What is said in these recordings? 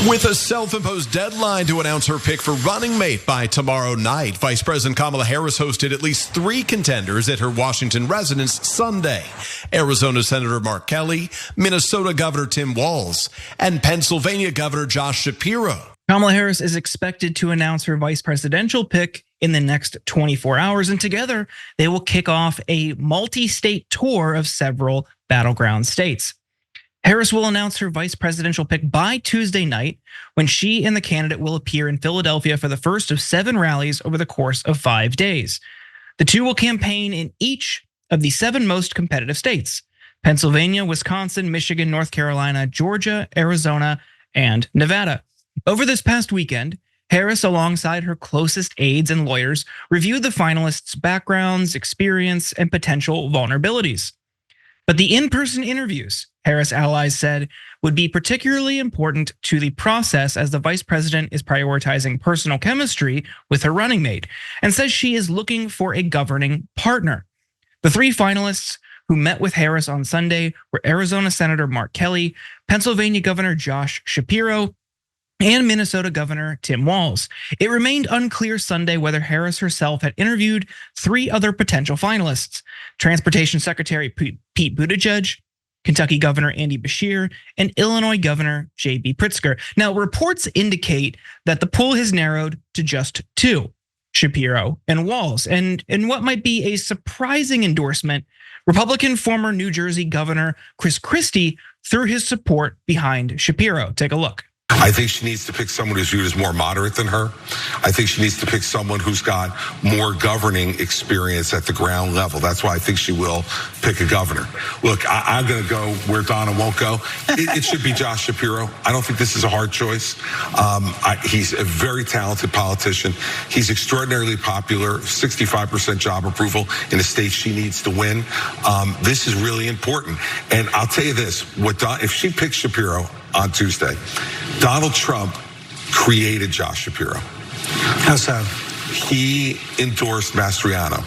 With a self-imposed deadline to announce her pick for running mate by tomorrow night, Vice President Kamala Harris hosted at least 3 contenders at her Washington residence Sunday. Arizona Senator Mark Kelly, Minnesota Governor Tim Walz, and Pennsylvania Governor Josh Shapiro. Kamala Harris is expected to announce her vice presidential pick in the next 24 hours, and together they will kick off a multi-state tour of several battleground states. Harris will announce her vice presidential pick by Tuesday night, when she and the candidate will appear in Philadelphia for the first of 7 rallies over the course of 5 days. The two will campaign in each of the 7 most competitive states: Pennsylvania, Wisconsin, Michigan, North Carolina, Georgia, Arizona, and Nevada. Over this past weekend, Harris, alongside her closest aides and lawyers, reviewed the finalists' backgrounds, experience, and potential vulnerabilities. But the in-person interviews, Harris' allies said, would be particularly important to the process, as the vice president is prioritizing personal chemistry with her running mate and says she is looking for a governing partner. The 3 finalists who met with Harris on Sunday were Arizona Senator Mark Kelly, Pennsylvania Governor Josh Shapiro, and Minnesota Governor Tim Walz. It remained unclear Sunday whether Harris herself had interviewed 3 other potential finalists: Transportation Secretary Pete Buttigieg, Kentucky Governor Andy Beshear, and Illinois Governor J.B. Pritzker. Now, reports indicate that the pool has narrowed to just 2, Shapiro and Walz. And in what might be a surprising endorsement, Republican former New Jersey Governor Chris Christie threw his support behind Shapiro. Take a look. I think she needs to pick someone who's viewed as more moderate than her. I think she needs to pick someone who's got more governing experience at the ground level. That's why I think she will pick a governor. Look, I'm going to go where Donna won't go. It should be Josh Shapiro. I don't think this is a hard choice. He's a very talented politician. He's extraordinarily popular, 65% job approval in a state she needs to win. This is really important. And I'll tell you this, if she picks Shapiro on Tuesday, Donald Trump created Josh Shapiro. How so? He endorsed Mastriano,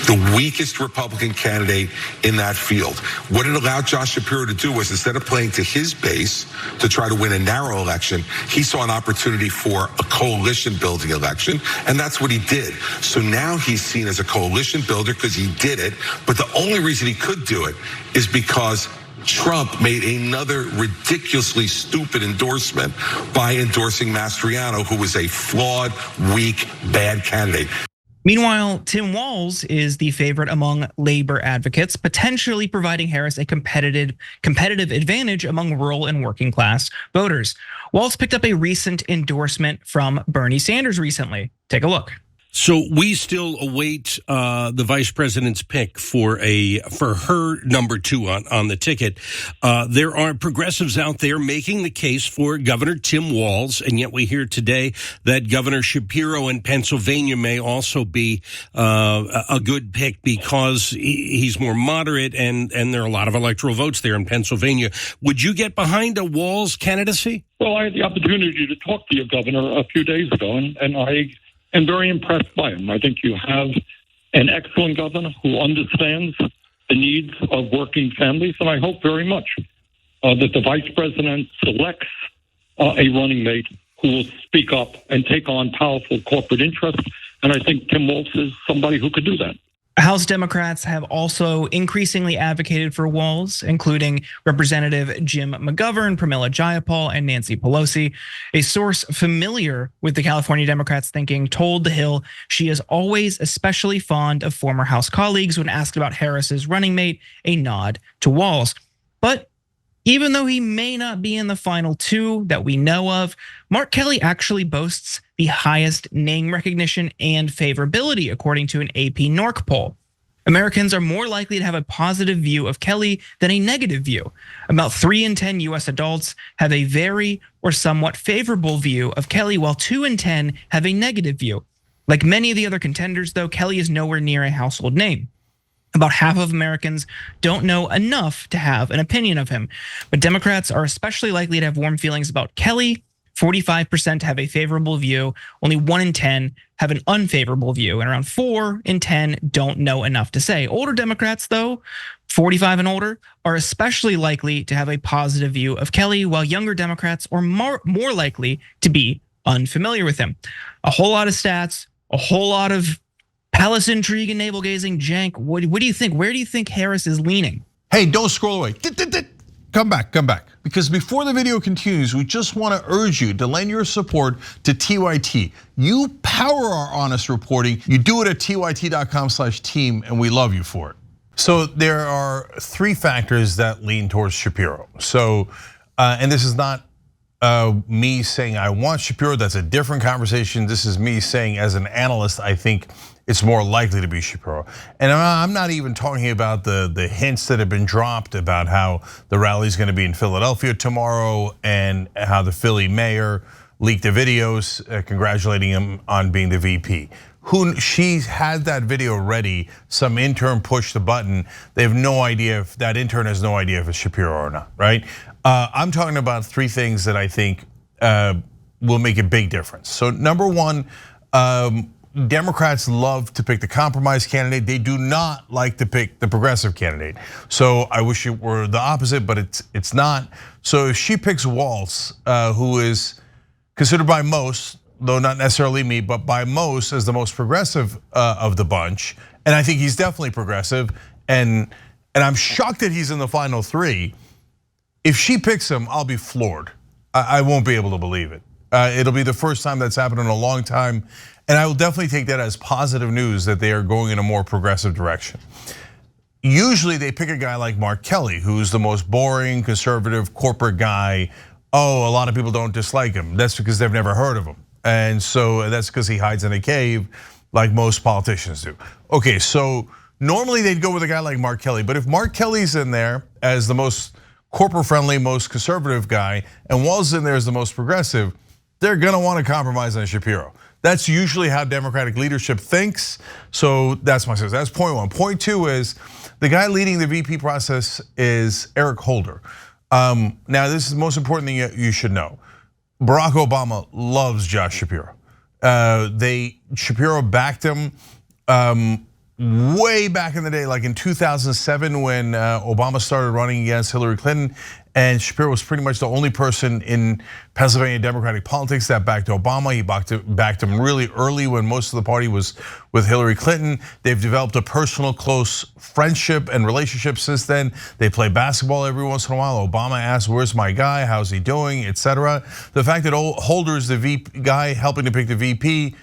the weakest Republican candidate in that field. What it allowed Josh Shapiro to do was, instead of playing to his base to try to win a narrow election, he saw an opportunity for a coalition building election, and that's what he did. So now he's seen as a coalition builder because he did it, but the only reason he could do it is because Trump made another ridiculously stupid endorsement by endorsing Mastriano, who was a flawed, weak, bad candidate. Meanwhile, Tim Walz is the favorite among labor advocates, potentially providing Harris a competitive advantage among rural and working class voters. Walz picked up a recent endorsement from Bernie Sanders recently. Take a look. So we still await the vice president's pick for her number 2 on the ticket. There are progressives out there making the case for Governor Tim Walz, and yet we hear today that Governor Shapiro in Pennsylvania may also be a good pick because he's more moderate, and there are a lot of electoral votes there in Pennsylvania. Would you get behind a Walz candidacy? Well, I had the opportunity to talk to your governor a few days ago, and I am very impressed by him. I think you have an excellent governor who understands the needs of working families, and I hope very much that the vice president selects a running mate who will speak up and take on powerful corporate interests, and I think Tim Walz is somebody who could do that. House Democrats have also increasingly advocated for Walz, including Representative Jim McGovern, Pramila Jayapal, and Nancy Pelosi. A source familiar with the California Democrats' thinking told The Hill she is always especially fond of former House colleagues. When asked about Harris's running mate, a nod to Walz. But even though he may not be in the final 2 that we know of, Mark Kelly actually boasts the highest name recognition and favorability, according to an AP NORC poll. Americans are more likely to have a positive view of Kelly than a negative view. About 3 in 10 US adults have a very or somewhat favorable view of Kelly, while 2 in 10 have a negative view. Like many of the other contenders, though, Kelly is nowhere near a household name. About half of Americans don't know enough to have an opinion of him. But Democrats are especially likely to have warm feelings about Kelly 45% have a favorable view. Only 1 in 10 have an unfavorable view, and around 4 in 10 don't know enough to say. Older Democrats, though, 45 and older, are especially likely to have a positive view of Kelly, while younger Democrats are more likely to be unfamiliar with him. A whole lot of stats, a whole lot of palace intrigue and navel gazing. Cenk, what do you think? Where do you think Harris is leaning? Hey, don't scroll away. Come back. Because before the video continues, we just want to urge you to lend your support to TYT. You power our honest reporting. You do it at tyt.com/team, and we love you for it. So there are 3 factors that lean towards Shapiro. So, and this is not me saying I want Shapiro, that's a different conversation. This is me saying as an analyst, I think it's more likely to be Shapiro. And I'm not even talking about the hints that have been dropped about how the rally is going to be in Philadelphia tomorrow and how the Philly mayor leaked the videos congratulating him on being the VP. She had that video ready, some intern pushed the button. They have no idea if that intern has no idea if it's Shapiro or not, right? I'm talking about 3 things that I think will make a big difference. So number 1, Democrats love to pick the compromise candidate. They do not like to pick the progressive candidate. So I wish it were the opposite, but it's not. So if she picks Walz, who is considered by most, though not necessarily me, but by most as the most progressive of the bunch, and I think he's definitely progressive, and I'm shocked that he's in the final 3. If she picks him, I'll be floored. I won't be able to believe it. It'll be the first time that's happened in a long time. And I will definitely take that as positive news that they are going in a more progressive direction. Usually they pick a guy like Mark Kelly, who's the most boring, conservative, corporate guy. Oh, a lot of people don't dislike him. That's because they've never heard of him. And so that's because he hides in a cave like most politicians do. Okay, so normally they'd go with a guy like Mark Kelly, but if Mark Kelly's in there as the most corporate friendly, most conservative guy, and Walz in there as the most progressive, they're gonna wanna compromise on Shapiro. That's usually how Democratic leadership thinks. So that's my sense. That's point 1. Point 2 is the guy leading the VP process is Eric Holder. Now this is the most important thing you should know. Barack Obama loves Josh Shapiro. Shapiro backed him way back in the day, like in 2007 when Obama started running against Hillary Clinton, and Shapiro was pretty much the only person in Pennsylvania Democratic politics that backed Obama. He backed him really early when most of the party was with Hillary Clinton. They've developed a personal, close friendship and relationship since then. They play basketball every once in a while. Obama asks, "Where's my guy? How's he doing?" etc. The fact that Holder is the VP guy helping to pick the VP,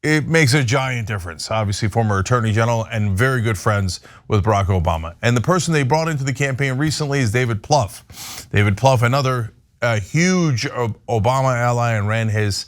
it makes a giant difference. Obviously, former Attorney General and very good friends with Barack Obama. And the person they brought into the campaign recently is David Plouffe. David Plouffe, another huge Obama ally, and ran his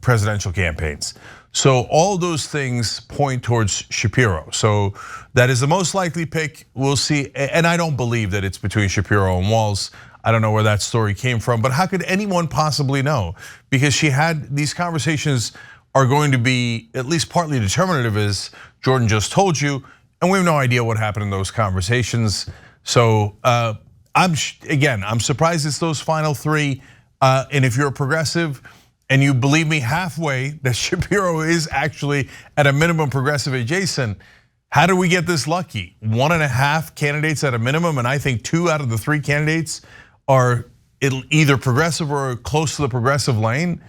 presidential campaigns. So all those things point towards Shapiro. So that is the most likely pick. We'll see. And I don't believe that it's between Shapiro and Walz. I don't know where that story came from, but how could anyone possibly know? Because she had these conversations are going to be at least partly determinative, as Jordan just told you, and we have no idea what happened in those conversations. So I'm surprised it's those final 3. And if you're a progressive and you believe me halfway that Shapiro is actually at a minimum progressive adjacent, how do we get this lucky? 1.5 candidates at a minimum, and I think 2 out of the 3 candidates are either progressive or close to the progressive lane.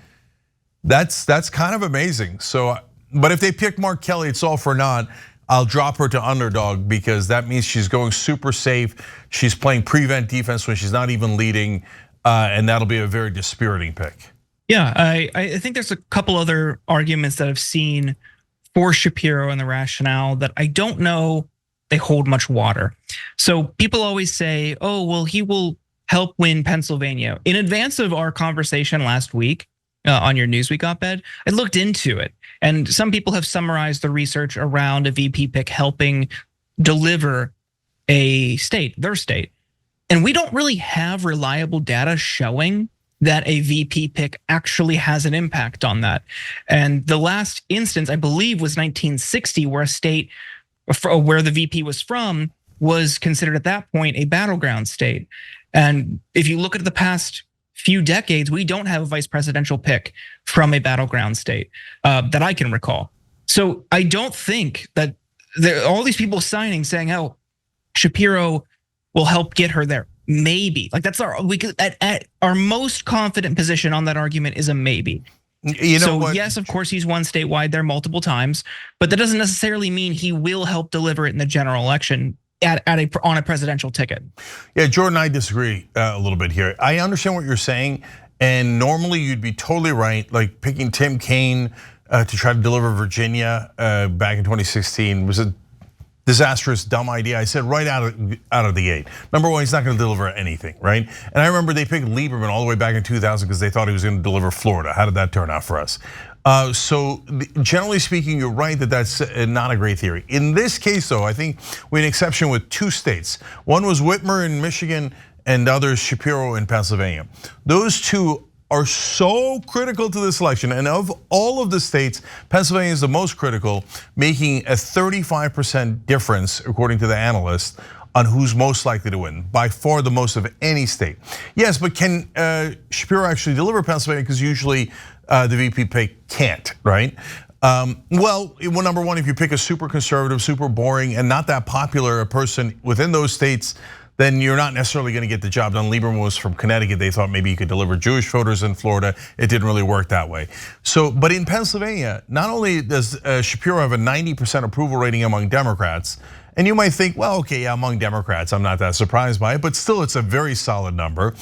That's kind of amazing. So, but if they pick Mark Kelly, it's all for naught. I'll drop her to underdog because that means she's going super safe. She's playing prevent defense when she's not even leading, and that'll be a very dispiriting pick. Yeah, I think there's a couple other arguments that I've seen for Shapiro and the rationale that I don't know they hold much water. So people always say, "Oh, well, he will help win Pennsylvania." In advance of our conversation last week, on your Newsweek op-ed, I looked into it, and some people have summarized the research around a VP pick helping deliver a state, their state. And we don't really have reliable data showing that a VP pick actually has an impact on that. And the last instance, I believe, was 1960, where a state where the VP was from was considered at that point a battleground state. And if you look at the past few decades, we don't have a vice presidential pick from a battleground state that I can recall. So I don't think that all these people signing saying, "Oh, Shapiro will help get her there." Maybe, like that's at our most confident position on that argument is a maybe. You know so what? Yes, of course, he's won statewide there multiple times, but that doesn't necessarily mean he will help deliver it in the general election on a presidential ticket. Yeah, Jordan, I disagree a little bit here. I understand what you're saying, and normally you'd be totally right. Like picking Tim Kaine to try to deliver Virginia back in 2016 was a disastrous, dumb idea. I said right out of the gate. Number one, he's not going to deliver anything, right? And I remember they picked Lieberman all the way back in 2000 because they thought he was going to deliver Florida. How did that turn out for us? So generally speaking, you're right that that's not a great theory. In this case, though, I think we had an exception with 2 states. One was Whitmer in Michigan, and the other is Shapiro in Pennsylvania. Those 2 are so critical to this election, and of all of the states, Pennsylvania is the most critical, making a 35% difference, according to the analysts, on who's most likely to win, by far the most of any state. Yes, but can Shapiro actually deliver Pennsylvania? Because usually the VP pick can't, right? Well, number one, if you pick a super conservative, super boring, and not that popular a person within those states, then you're not necessarily going to get the job done. Lieberman was from Connecticut. They thought maybe he could deliver Jewish voters in Florida. It didn't really work that way. So, but in Pennsylvania, not only does Shapiro have a 90% approval rating among Democrats, and you might think, well, okay, yeah, among Democrats, I'm not that surprised by it, but still it's a very solid number.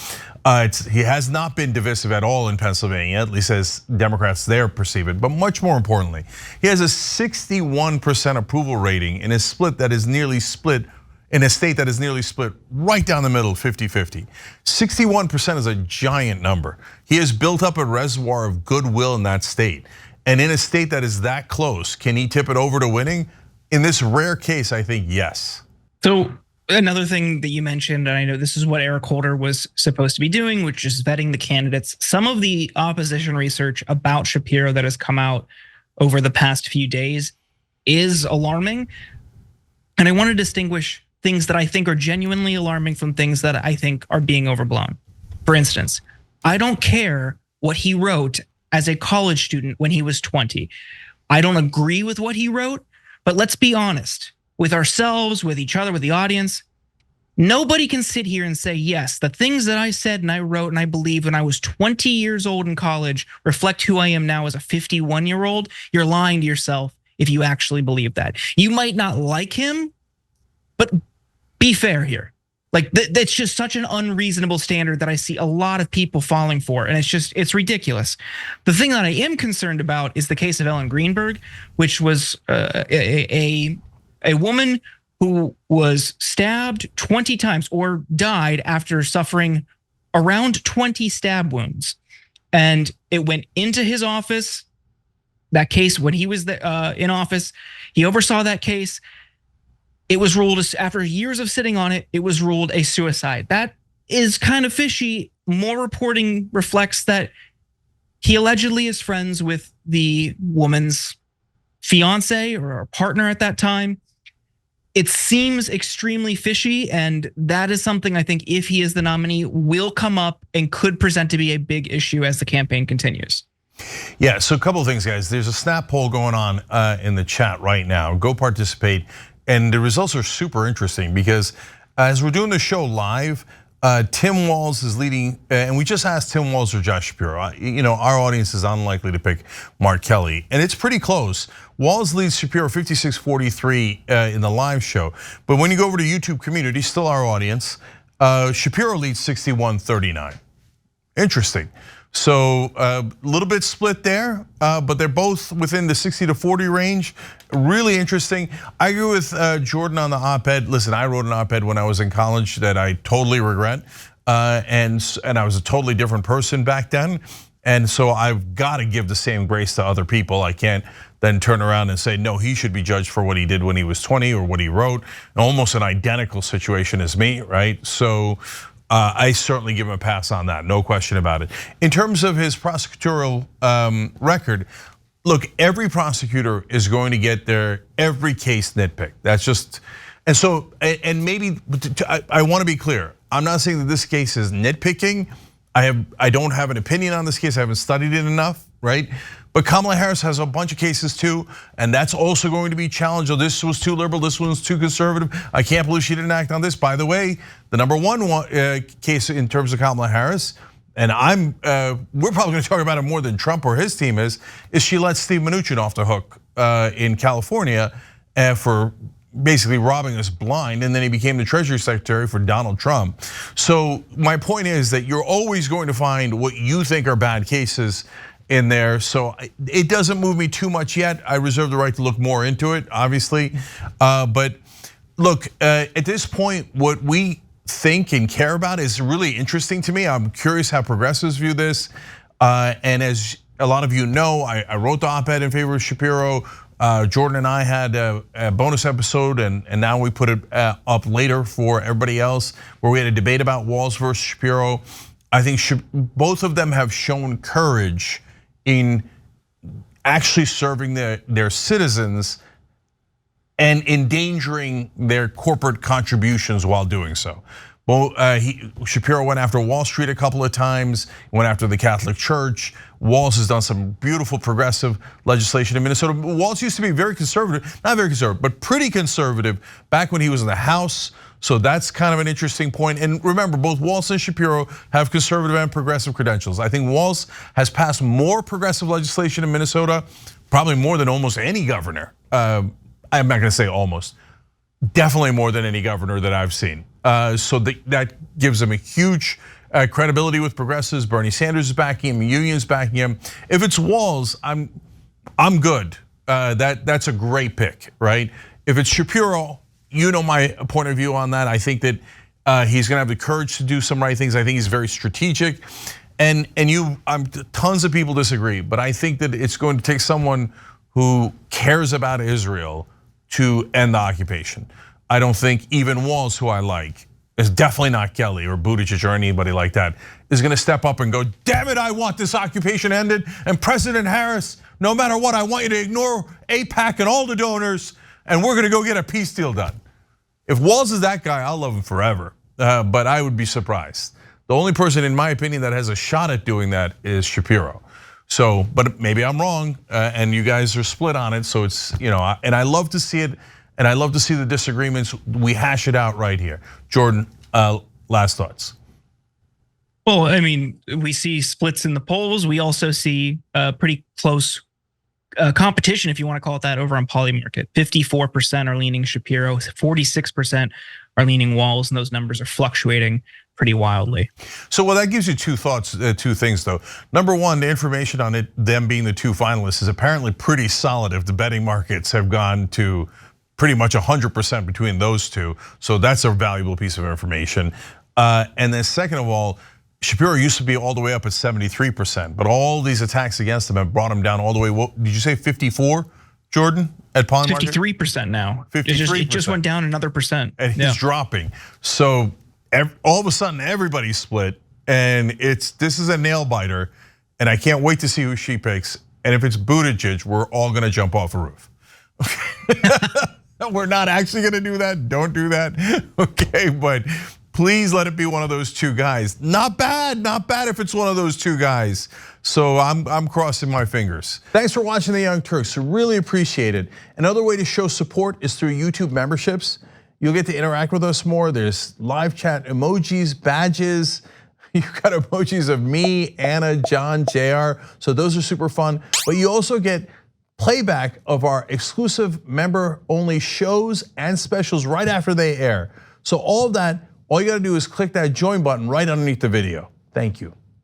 He has not been divisive at all in Pennsylvania, at least as Democrats there perceive it. But much more importantly, he has a 61% approval rating in a split that is nearly split, in a state that is nearly split right down the middle, 50-50. 61% is a giant number. He has built up a reservoir of goodwill in that state. And in a state that is that close, can he tip it over to winning? In this rare case, I think yes. So another thing that you mentioned, and I know this is what Eric Holder was supposed to be doing, which is vetting the candidates. Some of the opposition research about Shapiro that has come out over the past few days is alarming. And I want to distinguish things that I think are genuinely alarming from things that I think are being overblown. For instance, I don't care what he wrote as a college student when he was 20. I don't agree with what he wrote, but let's be honest with ourselves, with each other, with the audience. Nobody can sit here and say, yes, the things that I said and I wrote and I believed when I was 20 years old in college reflect who I am now as a 51-year-old. You're lying to yourself if you actually believe that. You might not like him, but be fair here. Like that's just such an unreasonable standard that I see a lot of people falling for, and it's ridiculous. The thing that I am concerned about is the case of Ellen Greenberg, which was a woman who was stabbed 20 times or died after suffering around 20 stab wounds, and it went into his office. That case, when he was in office, he oversaw that case. It was ruled, after years of sitting on it, it was ruled a suicide. That is kind of fishy. More reporting reflects that he allegedly is friends with the woman's fiance or partner at that time. It seems extremely fishy, and that is something I think, if he is the nominee, will come up and could present to be a big issue as the campaign continues. Yeah, so a couple of things, guys. There's a snap poll going on in the chat right now. Go participate. And the results are super interesting because as we're doing the show live, Tim Walz is leading, and we just asked Tim Walz or Josh Shapiro. You know, our audience is unlikely to pick Mark Kelly, and it's pretty close. Walz leads Shapiro 56-43 in the live show, but when you go over to YouTube community, still our audience, Shapiro leads 61-39. Interesting. So a little bit split there, but they're both within the 60-40 range. Really interesting. I agree with Jordan on the op-ed. Listen, I wrote an op-ed when I was in college that I totally regret, and I was a totally different person back then. And so I've got to give the same grace to other people. I can't then turn around and say, no, he should be judged for what he did when he was 20 or what he wrote. Almost an identical situation as me, right? So I certainly give him a pass on that, no question about it. In terms of his prosecutorial record, look, every prosecutor is going to get their every case nitpicked. That's just, and so, and maybe, I wanna be clear. I'm not saying that this case is nitpicking. I don't have an opinion on this case. I haven't studied it enough, right? But Kamala Harris has a bunch of cases too, and that's also going to be challenged. Oh, this was too liberal, this one's too conservative. I can't believe she didn't act on this. By the way, the number one case in terms of Kamala Harris, and we're probably going to talk about it more than Trump or his team is she let Steve Mnuchin off the hook in California for basically robbing us blind, and then he became the Treasury Secretary for Donald Trump. So my point is that you're always going to find what you think are bad cases in there. So it doesn't move me too much yet. I reserve the right to look more into it, obviously. But look, at this point, what we think and care about is really interesting to me. I'm curious how progressives view this. And as a lot of you know, I wrote the op-ed in favor of Shapiro. Jordan and I had a bonus episode, and now we put it up later for everybody else, where we had a debate about Walz versus Shapiro. I think both of them have shown courage in actually serving their citizens and endangering their corporate contributions while doing so. Well, Shapiro went after Wall Street a couple of times, went after the Catholic Church. Walz has done some beautiful progressive legislation in Minnesota. Walz used to be very conservative, not very conservative, but pretty conservative back when he was in the House. So that's kind of an interesting point. And remember, both Walz and Shapiro have conservative and progressive credentials. I think Walz has passed more progressive legislation in Minnesota, probably more than almost any governor. I'm not going to say almost, definitely more than any governor that I've seen. So that gives him a huge credibility with progressives. Bernie Sanders is backing him, unions backing him. If it's Walz, I'm good. That's a great pick, right? If it's Shapiro, you know my point of view on that. I think that he's going to have the courage to do some right things. I think he's very strategic, and tons of people disagree, but I think that it's going to take someone who cares about Israel to end the occupation. I don't think even Walz, who I like, is definitely not Kelly or Buttigieg or anybody like that, is going to step up and go, damn it, I want this occupation ended. And President Harris, no matter what, I want you to ignore AIPAC and all the donors, and we're going to go get a peace deal done. If Walz is that guy, I'll love him forever, but I would be surprised. The only person, in my opinion, that has a shot at doing that is Shapiro. So, but maybe I'm wrong, and you guys are split on it. So it's, and I love to see it. And I love to see the disagreements. We hash it out right here. Jordan, last thoughts. Well, I mean, we see splits in the polls. We also see pretty close competition, if you want to call it that, over on Polymarket. 54% are leaning Shapiro, 46% are leaning Walz, and those numbers are fluctuating pretty wildly. So, well, that gives you two things though. Number one, the information on them being the two finalists is apparently pretty solid if the betting markets have gone to pretty much 100% between those two. So that's a valuable piece of information. And then second of all, Shapiro used to be all the way up at 73%, but all these attacks against him have brought him down all the way. What did you say, 54, Jordan, at Polymarket? 53% now. 53%. It just went down another percent. And he's dropping. So all of a sudden, everybody's split, and this is a nail biter, and I can't wait to see who she picks. And if it's Buttigieg, we're all gonna jump off a roof. We're not actually gonna do that, don't do that, okay? But please let it be one of those two guys. Not bad if it's one of those two guys. So I'm crossing my fingers. Thanks for watching The Young Turks, really appreciate it. Another way to show support is through YouTube memberships. You'll get to interact with us more. There's live chat emojis, badges. You've got emojis of me, Anna, John, JR. So those are super fun. But you also get playback of our exclusive member-only shows and specials right after they air. So all of that, all you gotta do is click that join button right underneath the video. Thank you.